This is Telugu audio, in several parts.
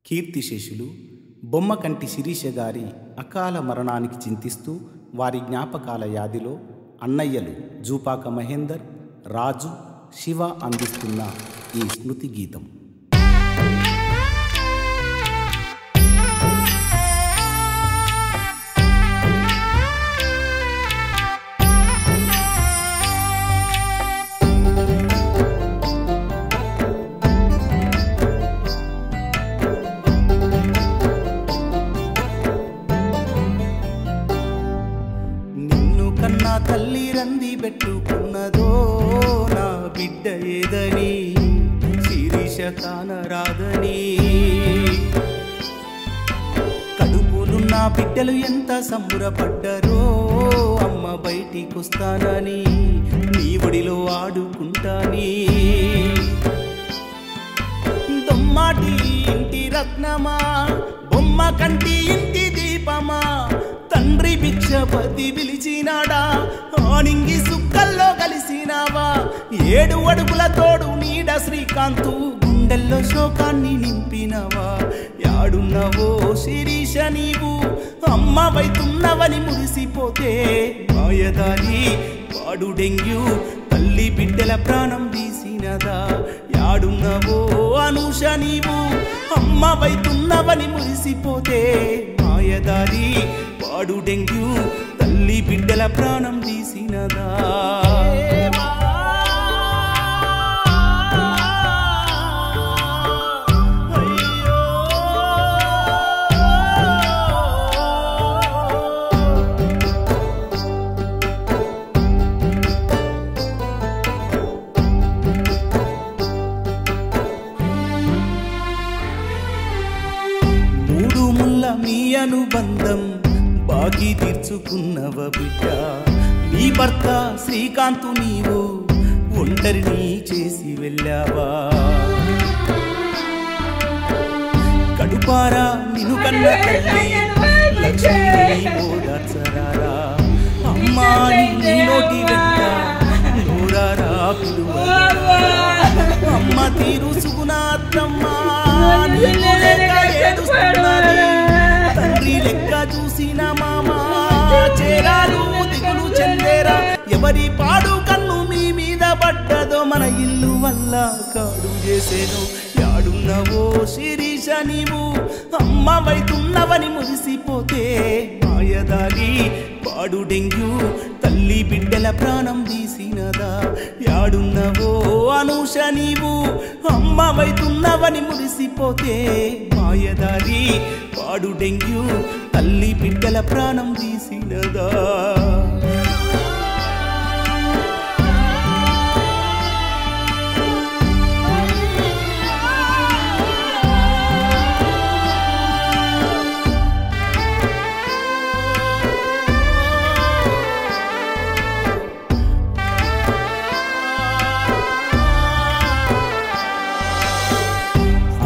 కీర్తిశేషులు బొమ్మకంటి శిరీష గారి అకాల మరణానికి చింతిస్తూ వారి జ్ఞాపకాల యాదిలో అన్నయ్యలు జూపాక మహేందర్, రాజు, శివ అందిస్తున్న ఈ స్మృతి గీతం. కన్నా తల్లి రంది పెట్టుకున్నదో నా బిడ్డ ఏదని శిరీష కానరాదని, కడుపులున్న బిడ్డలు ఎంత సంబురపడ్డరో అమ్మ బయటికొస్తానని నీ ఒడిలో ఆడుకుంటాని. దొమ్మాటి ఇంటి రత్నమా, బొమ్మ కంటి ఇంటి దీపమా, తండ్రి భిక్షపతి పిలిచినాడా, ఆనింగి సుక్కల్లో కలిసినావా, 7 అడుగుల తోడు నీడ శ్రీకాంతు గుండెల్లో శోకాన్ని నింపినవా. యాడున్నవో శిరీష నీవు అమ్మ వైతున్నవని మురిసిపోతే మాయదారి వాడు డెంగ్యూ తల్లి బిడ్డల ప్రాణం తీసినదా. యాడున్నవో అనూష నీవు అమ్మ వైతున్నవని మురిసిపోతే మాయదారి వాడు డెంగ్యూ తల్లి బిడ్డల ప్రాణం తీసినదా. మూడు ముళ్ళ మీ అనుబంధం బాకీ తీర్చుకున్నవ బిడ్డ, నీ భర్త శ్రీకాంతు నీవు ఒంటరిని చేసి వెళ్ళావా. కడుపారా నిన్ను కన్న తల్లి లక్ష్మిని ఓదార్చరారా, అమ్మా నీ నోటి వెంట నోరారా పిలువరా. అమ్మ తీరు సుగుణాత్రమ్మా తండ్రి లెక్క చూసిన మామా చేరారు దిగులు చెందేరా. ఎవరి పాడు కన్ను మీ మీద పడ్డదో మన ఇల్లు వల్ల కాడు చేసేను. యాడున్నవో శిరీష నీవు అమ్మ వైతున్నవని మురిసిపోతే మాయదారి పాడు డెంగ్యూ తల్లి బిడ్డల ప్రాణం తీసినదా. యాడున్నవో అనూష నీవు అమ్మ వైతున్నవని మురిసిపోతే మాయదారి పాడు డెంగ్యూ తల్లి బిడ్డల ప్రాణం తీసినదా.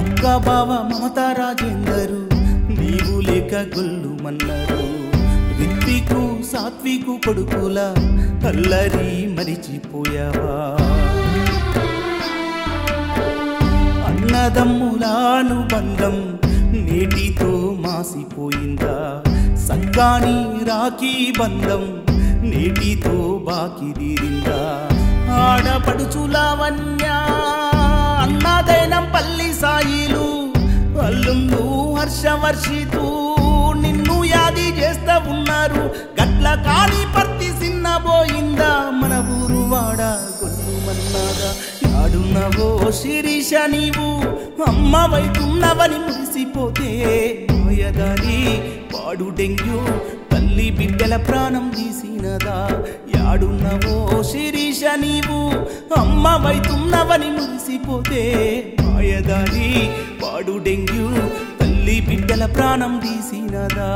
అక్క బావ మమతా రాజేందరు నీవు లేక గొల్లు మన్నారు. రిత్వికు సాత్వికు కొడుకుల అల్లరి మరిచిపోయావా. అన్నదమ్ముల అనుబంధం నేటితో మాసిపోయిందా. సక్కాని రాఖీ బంధం నేటితో బాకి తీరిందా. ఆడపడుచులావన్యా అన్నదైనం పల్లి సాయిలు అల్లుళ్ళు హర్షవర్షితూ నిన్ను యాది చేస్తా ఉన్నారు. గట్ల కాని పర్తి సిన్నబోయిందా మన ఊరు వాడ గొల్లు మన్నారా. యాడున్నవో శిరీష నీవు అమ్మ వైతున్నవని మురిసిపోతే మాయదారి వాడు డెంగ్యూ తల్లి బిడ్డల ప్రాణం తీసినదా. యాడున్నవో శిరీష నీవు అమ్మ వైతున్నవని మురిసిపోతే మాయదారి వాడు డెంగ్యూ తల్లి బిడ్డల ప్రాణం తీసినదా.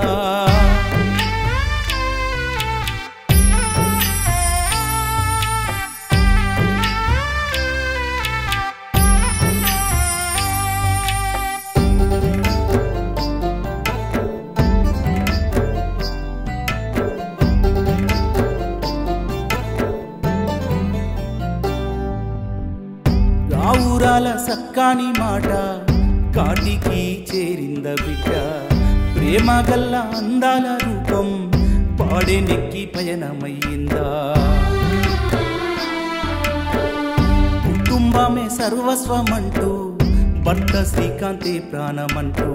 ఊరాల సక్కాని మాట కాటికి చేరింద బిడ్డ ప్రేమ గల్ల అందాల రూపం పాడెనెక్కి పయనమయ్యిందా కుటుంబమే సర్వస్వమంటూ భర్త శ్రీకాంతే ప్రాణమంటూ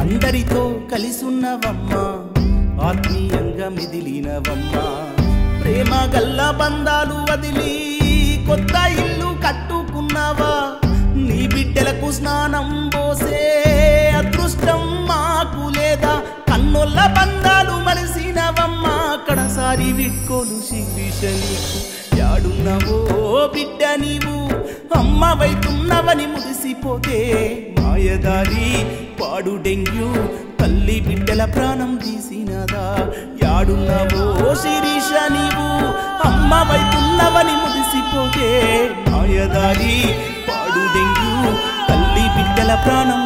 అందరితో కలిసున్నవమ్మా ఆత్మీయంగా మెదిలినవమ్మా ప్రేమ గల్ల బంధాలు వదిలి కొత్త ఇల్లు కట్టుకున్నావా నీ బిడ్డలకు స్నానం పోసే అదృష్టం మాకు లేదా కన్నొల్ల బంధాలు మరిసినవమ్మా కడసారి విట్కోలు శిరీష నీకు యాడున్నవో బిడ్డ నీవు అమ్మ వైతున్నవని మురిసిపోతే మాయదారి పాడు డెంగ్యూ తల్లి బిడ్డల ప్రాణం తీసినదా యాడున్నవో శిరీష నీవు అమ్మ వైతున్నవని మురిసిపోతే మాయదారి పాడు డెంగ్యూ తల్లి బిడ్డల ప్రాణం